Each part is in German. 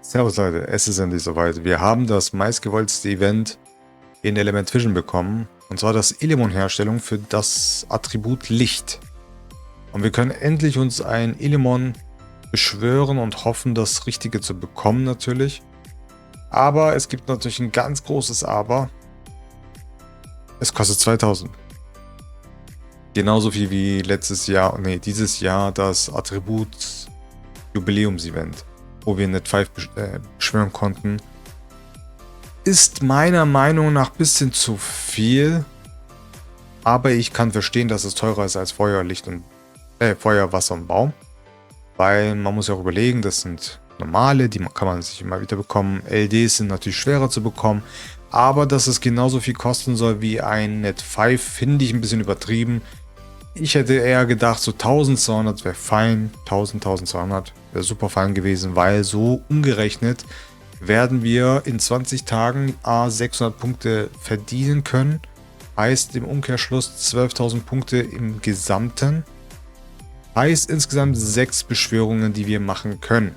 Servus Leute, es ist endlich soweit. Wir haben das meistgewollteste Event in Element Vision bekommen. Und zwar das Elimon-Herstellung für das Attribut Licht. Und wir können endlich uns ein Elimon beschwören und hoffen, das Richtige zu bekommen natürlich. Aber es gibt natürlich ein ganz großes Aber. Es kostet 2000. Genauso viel wie dieses Jahr das Attribut Jubiläums-Event, wo wir Net 5 beschwören konnten. Ist meiner Meinung nach ein bisschen zu viel. Aber ich kann verstehen, dass es teurer ist als Feuer, Licht und Feuer, Wasser und Baum. Weil man muss ja auch überlegen, das sind normale, die kann man sich immer wieder bekommen. LDs sind natürlich schwerer zu bekommen. Aber dass es genauso viel kosten soll wie ein Net 5, finde ich ein bisschen übertrieben. Ich hätte eher gedacht, so 1200 wäre fein. 1200 wäre super fein gewesen, weil so umgerechnet werden wir in 20 Tagen 600 Punkte verdienen können. Heißt im Umkehrschluss 12.000 Punkte im Gesamten. Heißt insgesamt 6 Beschwörungen, die wir machen können.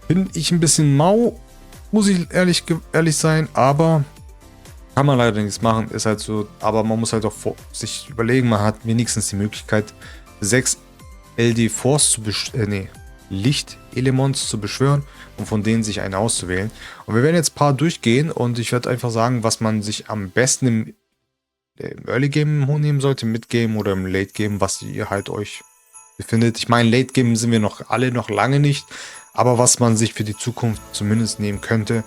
Bin ich ein bisschen mau, muss ich ehrlich sein, aber kann man leider nichts machen, ist halt so. Aber man muss halt auch sich überlegen, man hat wenigstens die Möglichkeit 6 LD Force Licht-Elements zu beschwören und von denen sich einen auszuwählen. Und wir werden jetzt ein paar durchgehen und ich werde einfach sagen, was man sich am besten im Early Game nehmen sollte, Mid Game oder im Late Game, was ihr halt euch befindet. Ich meine, Late Game sind wir alle noch lange nicht, aber was man sich für die Zukunft zumindest nehmen könnte,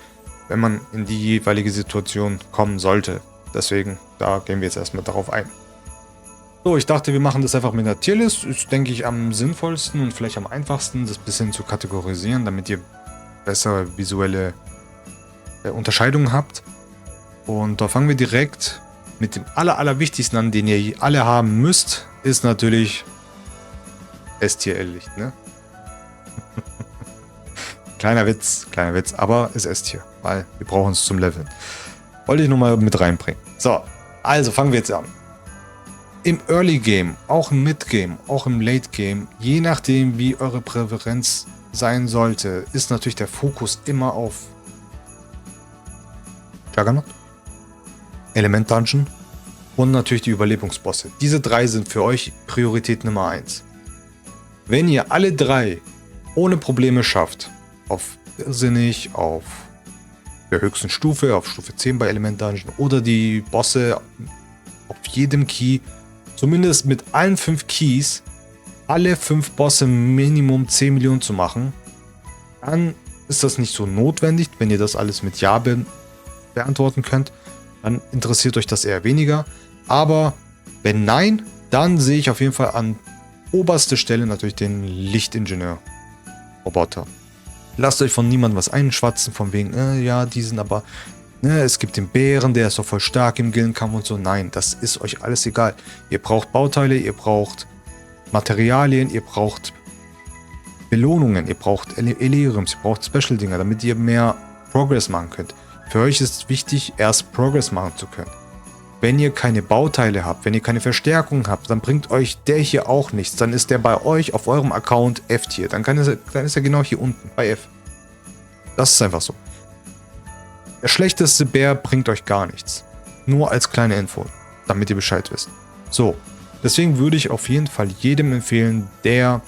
wenn man in die jeweilige Situation kommen sollte. Deswegen, da gehen wir jetzt erstmal darauf ein. So, ich dachte, wir machen das einfach mit einer Tierlist. Ist, denke ich, am sinnvollsten und vielleicht am einfachsten, das ein bisschen zu kategorisieren, damit ihr bessere visuelle Unterscheidungen habt. Und da fangen wir direkt mit dem allerwichtigsten an, den ihr alle haben müsst, ist natürlich S-Tier-L-Licht, ne? Kleiner Witz, aber ist S-Tier, weil wir brauchen es zum Leveln. Wollte ich nur mal mit reinbringen. So, also fangen wir jetzt an. Im Early Game, auch im Mid Game, auch im Late Game, je nachdem wie eure Präferenz sein sollte, ist natürlich der Fokus immer auf Juggernaut, Element Dungeon und natürlich die Überlebensbosse. Diese 3 sind für euch Priorität Nummer 1. Wenn ihr alle 3 ohne Probleme schafft, auf Irrsinnig, auf der höchsten Stufe, auf Stufe 10 bei Element Dungeon oder die Bosse auf jedem Key, zumindest mit allen 5 Keys, alle 5 Bosse Minimum 10 Millionen zu machen, dann ist das nicht so notwendig. Wenn ihr das alles mit Ja beantworten könnt, dann interessiert euch das eher weniger. Aber wenn nein, dann sehe ich auf jeden Fall an oberster Stelle natürlich den Lichtingenieur-Roboter. Lasst euch von niemandem was einschwatzen, von wegen, ja, die sind aber, es gibt den Bären, der ist doch voll stark im Gildenkampf und so. Nein, das ist euch alles egal. Ihr braucht Bauteile, ihr braucht Materialien, ihr braucht Belohnungen, ihr braucht Eleriums, ihr braucht Special-Dinger, damit ihr mehr Progress machen könnt. Für euch ist es wichtig, erst Progress machen zu können. Wenn ihr keine Bauteile habt, wenn ihr keine Verstärkung habt, dann bringt euch der hier auch nichts. Dann ist der bei euch auf eurem Account F-Tier. Dann ist er genau hier unten bei F. Das ist einfach so. Der schlechteste Bär bringt euch gar nichts. Nur als kleine Info, damit ihr Bescheid wisst. So, deswegen würde ich auf jeden Fall jedem empfehlen, der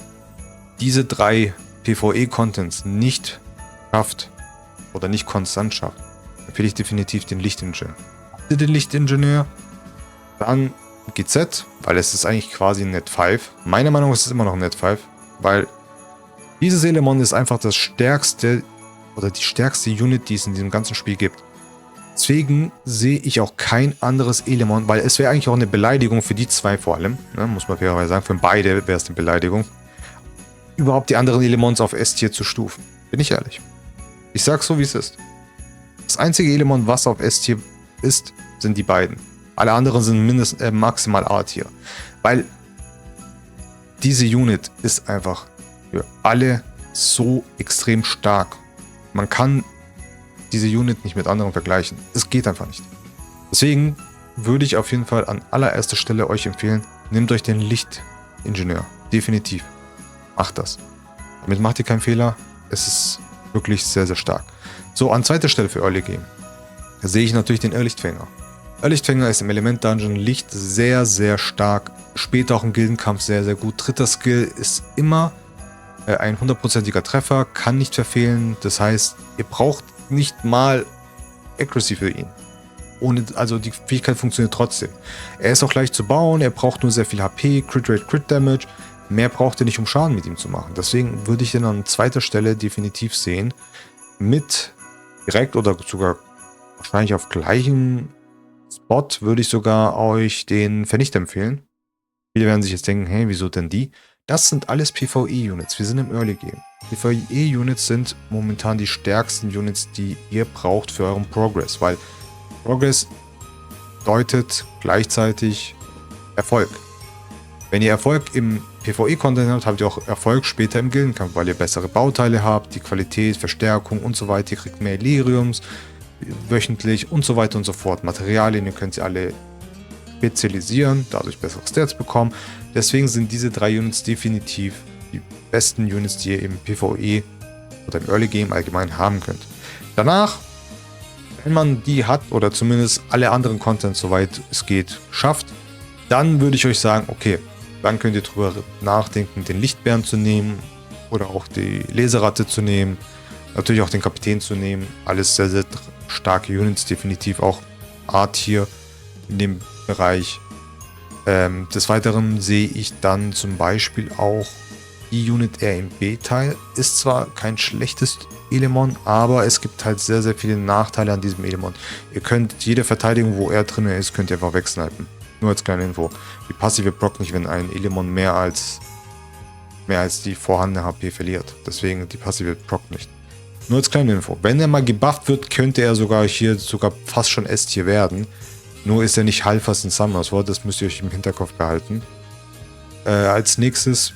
diese 3 PvE-Contents nicht schafft oder nicht konstant schafft, empfehle ich definitiv den Lichtingenieur. Den Lichtingenieur, dann GZ, weil es ist eigentlich quasi ein Net 5. Meiner Meinung nach ist es immer noch ein Net 5, weil dieses Element ist einfach das stärkste oder die stärkste Unit, die es in diesem ganzen Spiel gibt. Deswegen sehe ich auch kein anderes Element, weil es wäre eigentlich auch eine Beleidigung für die 2 vor allem, ne, muss man fairerweise sagen, für beide wäre es eine Beleidigung, überhaupt die anderen Elements auf S-Tier zu stufen. Bin ich ehrlich. Ich sag's so, wie es ist. Das einzige Element, was auf S-Tier ist, sind die beiden. Alle anderen sind maximal A-Tier. Weil diese Unit ist einfach für alle so extrem stark. Man kann diese Unit nicht mit anderen vergleichen. Es geht einfach nicht. Deswegen würde ich auf jeden Fall an allererster Stelle euch empfehlen, nehmt euch den Lichtingenieur. Definitiv. Macht das. Damit macht ihr keinen Fehler. Es ist wirklich sehr, sehr stark. So, an zweiter Stelle für Early Game sehe ich natürlich den Irrlichtfänger. Irrlichtfänger ist im Element Dungeon Licht sehr, sehr stark. Später auch im Gildenkampf sehr, sehr gut. Dritter Skill ist immer ein 100%iger Treffer, kann nicht verfehlen. Das heißt, ihr braucht nicht mal Accuracy für ihn. Also die Fähigkeit funktioniert trotzdem. Er ist auch leicht zu bauen, er braucht nur sehr viel HP, Crit Rate, Crit Damage. Mehr braucht ihr nicht, um Schaden mit ihm zu machen. Deswegen würde ich ihn an zweiter Stelle definitiv sehen. Mit direkt oder sogar wahrscheinlich auf gleichem Spot würde ich sogar euch den Vernichter empfehlen. Viele werden sich jetzt denken, hey, wieso denn die? Das sind alles PvE-Units. Wir sind im Early Game. PvE-Units sind momentan die stärksten Units, die ihr braucht für euren Progress, weil Progress bedeutet gleichzeitig Erfolg. Wenn ihr Erfolg im PvE-Content habt, habt ihr auch Erfolg später im Gildenkampf, weil ihr bessere Bauteile habt, die Qualität, Verstärkung und so weiter. Ihr kriegt mehr Illyriums wöchentlich und so weiter und so fort. Materialien, ihr könnt sie alle spezialisieren, dadurch bessere Stats bekommen. Deswegen sind diese 3 Units definitiv die besten Units, die ihr im PvE oder im Early Game allgemein haben könnt. Danach, wenn man die hat oder zumindest alle anderen Content, soweit es geht, schafft, dann würde ich euch sagen, okay, dann könnt ihr drüber nachdenken, den Lichtbären zu nehmen oder auch die Leseratte zu nehmen, natürlich auch den Kapitän zu nehmen. Alles sehr, sehr starke Units, definitiv auch A-Tier in dem Bereich. Des Weiteren sehe ich dann zum Beispiel auch die Unit eher im B-Teil. Ist zwar kein schlechtes Element, aber es gibt halt sehr, sehr viele Nachteile an diesem Element. Ihr könnt jede Verteidigung, wo er drin ist, könnt ihr einfach wegsnipen. Nur als kleine Info. Die passive prockt nicht, wenn ein Element mehr als die vorhandene HP verliert. Deswegen die passive prockt nicht. Nur als kleine Info. Wenn er mal gebufft wird, könnte er sogar fast schon S-Tier werden. Nur ist er nicht Halfast in Summoners War. Das müsst ihr euch im Hinterkopf behalten. Als nächstes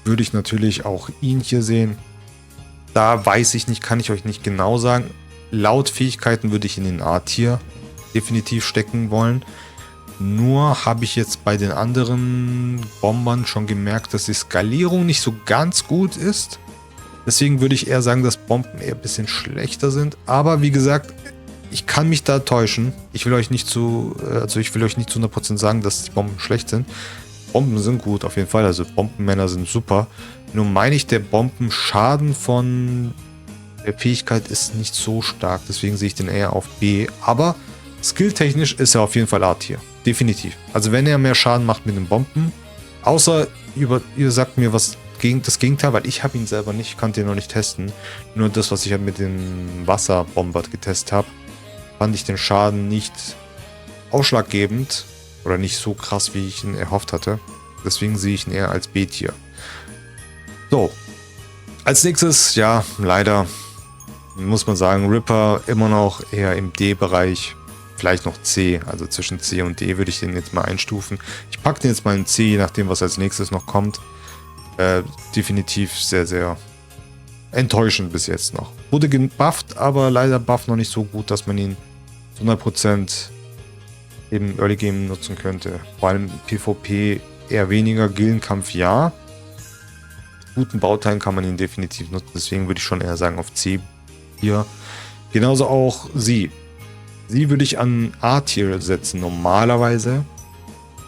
würde ich natürlich auch ihn hier sehen. Da weiß ich nicht, kann ich euch nicht genau sagen. Laut Fähigkeiten würde ich ihn in A-Tier definitiv stecken wollen. Nur habe ich jetzt bei den anderen Bombern schon gemerkt, dass die Skalierung nicht so ganz gut ist. Deswegen würde ich eher sagen, dass Bomben eher ein bisschen schlechter sind. Aber wie gesagt, ich kann mich da täuschen. Ich will euch nicht zu 100% sagen, dass die Bomben schlecht sind. Bomben sind gut, auf jeden Fall. Also Bombenmänner sind super. Nur meine ich, der Bombenschaden von der Fähigkeit ist nicht so stark. Deswegen sehe ich den eher auf B. Aber skilltechnisch ist er auf jeden Fall A-Tier. Definitiv. Also wenn er mehr Schaden macht mit den Bomben, außer ihr sagt mir was gegen das Gegenteil, weil ich habe ihn selber nicht, konnte ihn noch nicht testen. Nur das, was ich halt mit dem Wasserbomber getestet habe, fand ich den Schaden nicht ausschlaggebend oder nicht so krass, wie ich ihn erhofft hatte. Deswegen sehe ich ihn eher als B-Tier. So, als nächstes, ja, leider muss man sagen, Ripper immer noch eher im D-Bereich. Vielleicht noch C, also zwischen C und D würde ich den jetzt mal einstufen. Ich packe den jetzt mal in C, je nachdem, was als nächstes noch kommt. Definitiv sehr, sehr enttäuschend bis jetzt noch. Wurde gebufft, aber leider Buff noch nicht so gut, dass man ihn zu 100% im Early Game nutzen könnte. Vor allem PvP eher weniger, Gildenkampf ja. Mit guten Bauteilen kann man ihn definitiv nutzen, deswegen würde ich schon eher sagen auf C hier. Genauso auch sie. Sie würde ich an A-Tier setzen, normalerweise.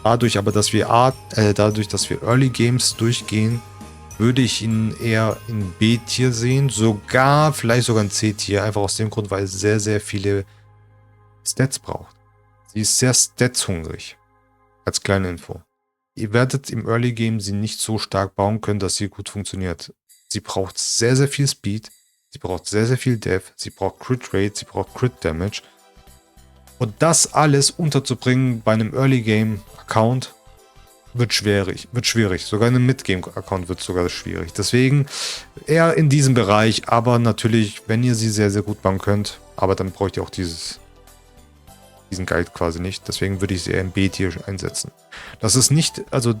Dadurch aber, dass wir Early Games durchgehen, würde ich ihn eher in B-Tier sehen. Vielleicht sogar in C-Tier. Einfach aus dem Grund, weil es sehr, sehr viele Stats braucht. Sie ist sehr statshungrig. Als kleine Info. Ihr werdet im Early Game sie nicht so stark bauen können, dass sie gut funktioniert. Sie braucht sehr, sehr viel Speed. Sie braucht sehr, sehr viel Death. Sie braucht Crit Rate. Sie braucht Crit Damage. Und das alles unterzubringen bei einem Early Game Account wird schwierig. Sogar in einem Mid-Game Account wird es sogar schwierig. Deswegen eher in diesem Bereich, aber natürlich, wenn ihr sie sehr, sehr gut bauen könnt, aber dann braucht ihr auch diesen Guide quasi nicht. Deswegen würde ich sie eher im B-Tier einsetzen. Das ist nicht, also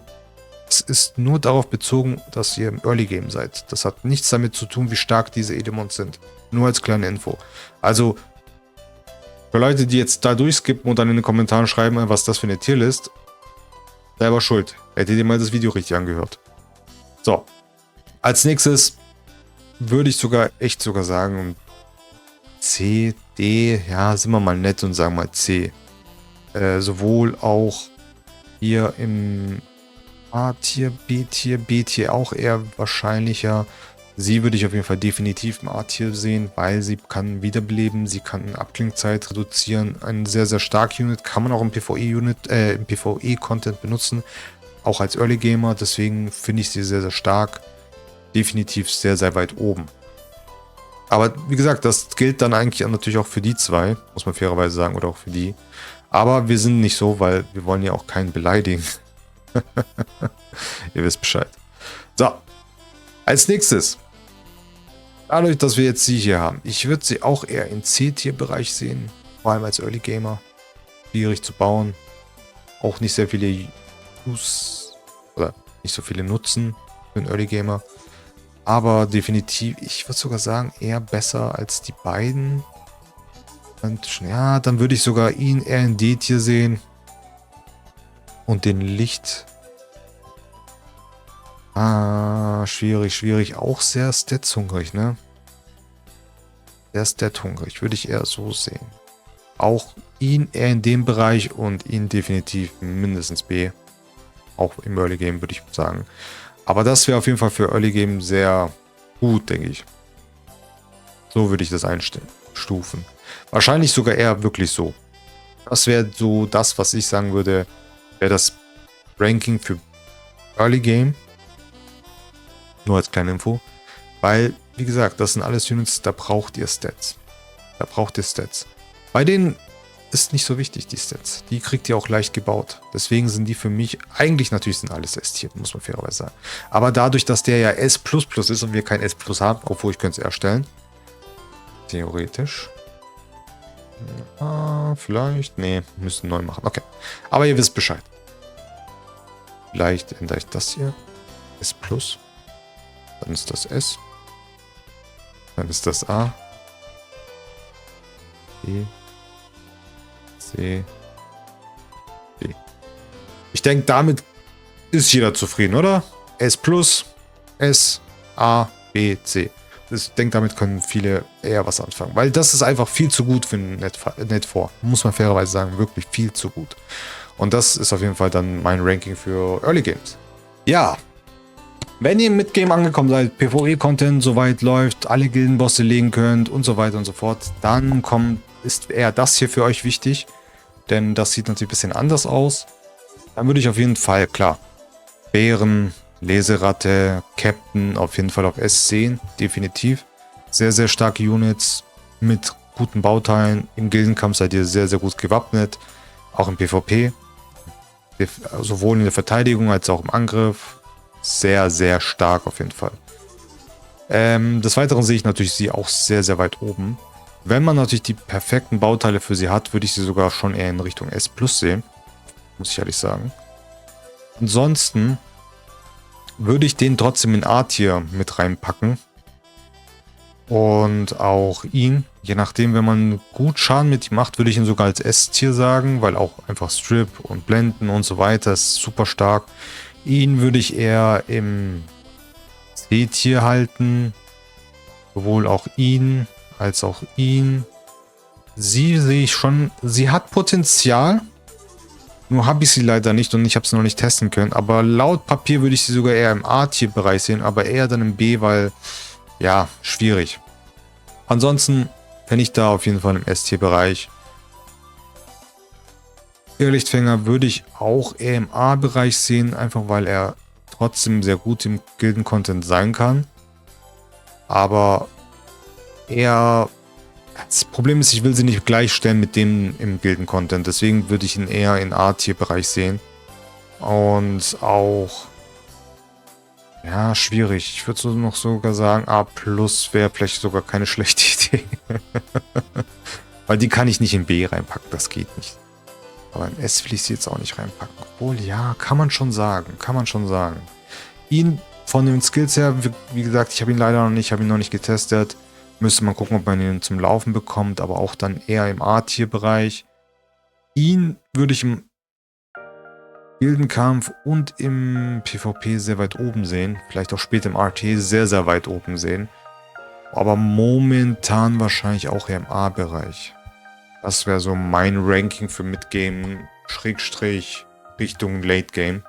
es ist nur darauf bezogen, dass ihr im Early Game seid. Das hat nichts damit zu tun, wie stark diese Elements sind. Nur als kleine Info. Also für Leute, die jetzt da durchskippen und dann in den Kommentaren schreiben, was das für eine Tierlist, selber schuld. Hättet ihr mal das Video richtig angehört. So, als nächstes würde ich sogar echt sogar sagen, C, D, ja, sind wir mal nett und sagen mal C. Sowohl auch hier im A-Tier, B-Tier, B-Tier auch eher wahrscheinlicher. Sie würde ich auf jeden Fall definitiv im A-Tier sehen, weil sie kann wiederbeleben, sie kann Abklingzeit reduzieren. Ein sehr, sehr starkes Unit, kann man auch im PvE-Unit, im PvE-Content benutzen, auch als Early Gamer. Deswegen finde ich sie sehr, sehr stark. Definitiv sehr, sehr weit oben. Aber wie gesagt, das gilt dann eigentlich natürlich auch für die zwei, muss man fairerweise sagen, oder auch für die. Aber wir sind nicht so, weil wir wollen ja auch keinen beleidigen. Ihr wisst Bescheid. So, als nächstes. Dadurch, dass wir jetzt sie hier haben. Ich würde sie auch eher im C-Tier-Bereich sehen. Vor allem als Early Gamer. Schwierig zu bauen. Auch nicht sehr viele Use oder nicht so viele Nutzen für einen Early Gamer. Aber definitiv, ich würde sogar sagen, eher besser als die beiden. Und ja, dann würde ich sogar ihn eher in D-Tier sehen. Und den Licht. Schwierig, schwierig. Auch sehr statshungrig, ne? Sehr stathungrig, würde ich eher so sehen. Auch ihn eher in dem Bereich und ihn definitiv mindestens B. Auch im Early Game, würde ich sagen. Aber das wäre auf jeden Fall für Early Game sehr gut, denke ich. So würde ich das einstufen. Wahrscheinlich sogar eher wirklich so. Das wäre so das, was ich sagen würde, wäre das Ranking für Early Game. Nur als kleine Info. Weil, wie gesagt, das sind alles Units, da braucht ihr Stats. Da braucht ihr Stats. Bei denen ist nicht so wichtig, die Stats. Die kriegt ihr auch leicht gebaut. Deswegen sind die für mich, eigentlich natürlich sind alles S-Tier, muss man fairerweise sagen. Aber dadurch, dass der ja S++ ist und wir kein S+ haben, obwohl ich könnte es erstellen. Theoretisch. Vielleicht. Nee, müssen neu machen. Okay. Aber ihr wisst Bescheid. Vielleicht ändere ich das hier. S+. Dann ist das S. Dann ist das A. B. C. D. Ich denke, damit ist jeder zufrieden, oder? S+, S, A, B, C. Ich denke, damit können viele eher was anfangen. Weil das ist einfach viel zu gut für ein Net 4. Muss man fairerweise sagen, wirklich viel zu gut. Und das ist auf jeden Fall dann mein Ranking für Early Games. Ja. Wenn ihr im Midgame angekommen seid, PvE-Content soweit läuft, alle Gildenbosse legen könnt und so weiter und so fort, dann ist eher das hier für euch wichtig. Denn das sieht natürlich ein bisschen anders aus. Dann würde ich auf jeden Fall, klar, Bären, Leseratte, Captain auf jeden Fall auf S sehen. Definitiv. Sehr, sehr starke Units mit guten Bauteilen. Im Gildenkampf seid ihr sehr, sehr gut gewappnet. Auch im PvP. Sowohl in der Verteidigung als auch im Angriff. Sehr, sehr stark auf jeden Fall. Des Weiteren sehe ich natürlich sie auch sehr, sehr weit oben. Wenn man natürlich die perfekten Bauteile für sie hat, würde ich sie sogar schon eher in Richtung S+ sehen. Muss ich ehrlich sagen. Ansonsten würde ich den trotzdem in A-Tier mit reinpacken. Und auch ihn, je nachdem, wenn man gut Schaden mit ihm macht, würde ich ihn sogar als S-Tier sagen, weil auch einfach Strip und Blenden und so weiter ist super stark. Ihn würde ich eher im C-Tier halten. Sowohl auch ihn als auch ihn. Sie sehe ich schon, sie hat Potenzial. Nur habe ich sie leider nicht und ich habe sie noch nicht testen können. Aber laut Papier würde ich sie sogar eher im A-Tier-Bereich sehen, aber eher dann im B, weil, ja, schwierig. Ansonsten bin ich da auf jeden Fall im S-Tier-Bereich. Irrlichtfänger würde ich auch eher im A-Bereich sehen, einfach weil er trotzdem sehr gut im Gilden-Content sein kann. Aber eher... Das Problem ist, ich will sie nicht gleichstellen mit dem im Gilden-Content. Deswegen würde ich ihn eher in A-Tier-Bereich sehen. Und auch... Ja, schwierig. Ich würde so noch sogar sagen, A+ wäre vielleicht sogar keine schlechte Idee. Weil die kann ich nicht in B reinpacken, das geht nicht. Aber in S will ich sie jetzt auch nicht reinpacken. Obwohl, ja, kann man schon sagen. Kann man schon sagen. Ihn von den Skills her, wie gesagt, ich habe ihn leider noch nicht, habe ihn noch nicht getestet. Müsste man gucken, ob man ihn zum Laufen bekommt, aber auch dann eher im A-Tier-Bereich. Ihn würde ich im Gildenkampf und im PvP sehr weit oben sehen. Vielleicht auch später im RT sehr, sehr weit oben sehen. Aber momentan wahrscheinlich auch eher im A-Bereich. Das wäre so mein Ranking für Midgame, Schrägstrich, Richtung Late Game.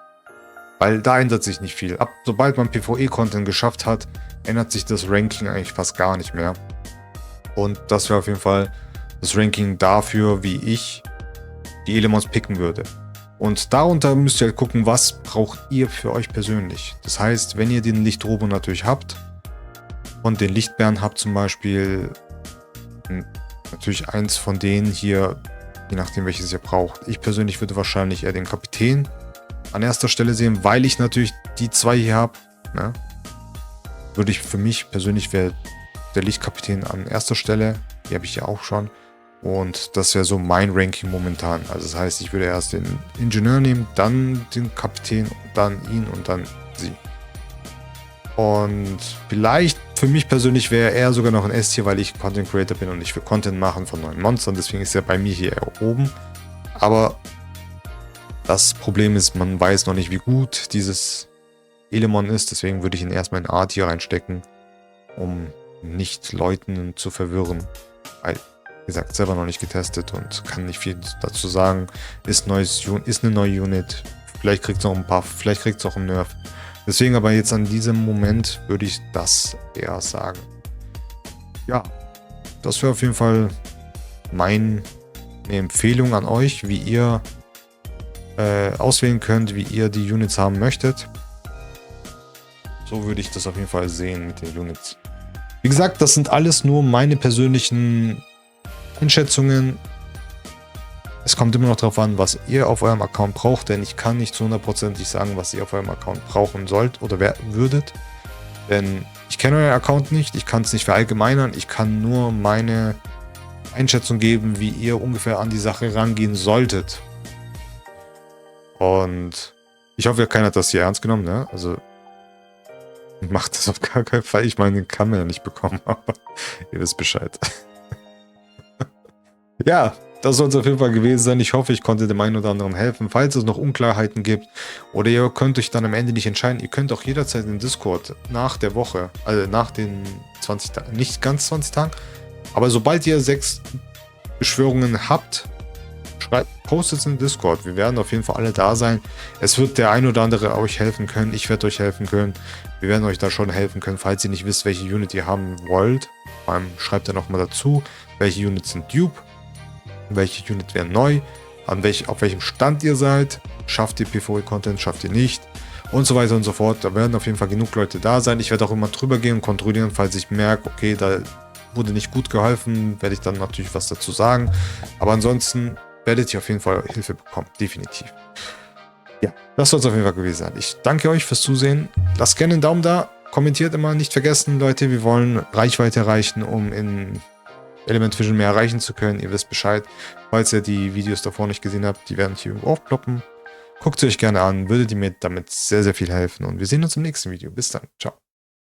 Weil da ändert sich nicht viel. Sobald man PvE-Content geschafft hat, ändert sich das Ranking eigentlich fast gar nicht mehr. Und das wäre auf jeden Fall das Ranking dafür, wie ich die Elements picken würde. Und darunter müsst ihr halt gucken, was braucht ihr für euch persönlich. Das heißt, wenn ihr den Lichtrobo natürlich habt und den Lichtbären habt zum Beispiel, natürlich eins von denen hier, je nachdem welches ihr braucht. Ich persönlich würde wahrscheinlich eher den Kapitän an erster Stelle sehen, weil ich natürlich die zwei hier habe. Ne? Würde ich für mich persönlich wäre der Lichtkapitän an erster Stelle. Die habe ich ja auch schon. Und das wäre so mein Ranking momentan. Also das heißt, ich würde erst den Ingenieur nehmen, dann den Kapitän, dann ihn und dann sie. Und vielleicht für mich persönlich wäre er sogar noch ein S-Tier, weil ich Content Creator bin und ich will Content machen von neuen Monstern. Deswegen ist er bei mir hier oben. Aber das Problem ist, man weiß noch nicht, wie gut dieses Element ist. Deswegen würde ich ihn erstmal in A-Tier reinstecken, um nicht Leuten zu verwirren. Weil, wie gesagt, selber noch nicht getestet und kann nicht viel dazu sagen. Ist eine neue Unit. Vielleicht kriegt es noch ein Buff, vielleicht kriegt es auch einen Nerf. Deswegen aber jetzt an diesem Moment würde ich das eher sagen. Ja, das wäre auf jeden Fall meine Empfehlung an euch, wie ihr auswählen könnt, wie ihr die Units haben möchtet. So würde ich das auf jeden Fall sehen mit den Units. Wie gesagt, das sind alles nur meine persönlichen Einschätzungen. Es kommt immer noch darauf an, was ihr auf eurem Account braucht, denn ich kann nicht zu 100% sagen, was ihr auf eurem Account brauchen sollt oder würdet. Denn ich kenne euren Account nicht, ich kann es nicht verallgemeinern, ich kann nur meine Einschätzung geben, wie ihr ungefähr an die Sache rangehen solltet. Und ich hoffe, keiner hat das hier ernst genommen, ne? Also macht das auf gar keinen Fall. Ich meine, den kann man ja nicht bekommen, aber ihr wisst Bescheid. Ja, das soll es auf jeden Fall gewesen sein. Ich hoffe, ich konnte dem einen oder anderen helfen. Falls es noch Unklarheiten gibt oder ihr könnt euch dann am Ende nicht entscheiden, ihr könnt auch jederzeit in Discord nach der Woche, also nach den 20 Tagen, nicht ganz 20 Tagen, aber sobald ihr 6 Beschwörungen habt, postet es in Discord. Wir werden auf jeden Fall alle da sein. Es wird der ein oder andere euch helfen können. Ich werde euch helfen können. Wir werden euch da schon helfen können, falls ihr nicht wisst, welche Unit ihr haben wollt. Vor allem schreibt ihr nochmal dazu, welche Units sind Dupe, welche Unit wären neu, auf welchem Stand ihr seid. Schafft ihr PvE-Content, schafft ihr nicht und so weiter und so fort. Da werden auf jeden Fall genug Leute da sein. Ich werde auch immer drüber gehen und kontrollieren, falls ich merke, okay, da wurde nicht gut geholfen, werde ich dann natürlich was dazu sagen. Aber ansonsten werdet ihr auf jeden Fall Hilfe bekommen, definitiv. Ja, das soll es auf jeden Fall gewesen sein. Ich danke euch fürs Zusehen. Lasst gerne einen Daumen da, kommentiert immer, nicht vergessen, Leute, wir wollen Reichweite erreichen, um in Element Vision mehr erreichen zu können. Ihr wisst Bescheid. Falls ihr die Videos davor nicht gesehen habt, die werden hier aufploppen. Guckt sie euch gerne an, würdet ihr mir damit sehr, sehr viel helfen und wir sehen uns im nächsten Video. Bis dann. Ciao.